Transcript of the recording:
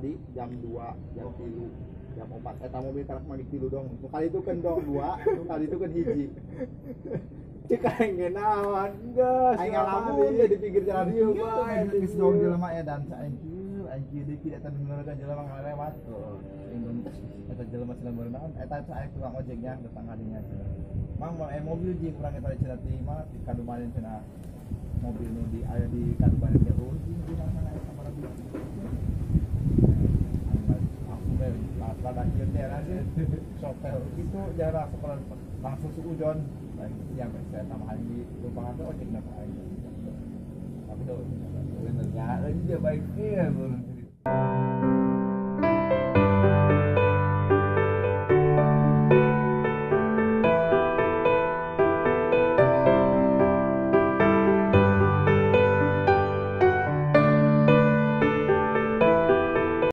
tadi jam 2, jam 3, jam 4 eta mobil karak mandi 3 dong. Nu kali itu kan dong 2, nu kali itu kan hiji. Cek aing ge naon geus. Aing ngalamun di pinggir jalan ieu kieu bae geus dong jelema edan aing kieu deui eta beneran jelema ngalewat. Eta jelema cenah berenang eta aing tukang ojeknya datang hadinya cenah. Mang mobil jeung urang eta cenah ti mah di kadumaneun cenah mobil nu di aya di kadumaneun teh di mana eta para bilang. Aku bae lada ieu teh sopir itu jarak langsung suujon. Yang saya tambahan di rumah itu ojek dapat aja. Tapi tuh benernya lagi dia baiknya belum.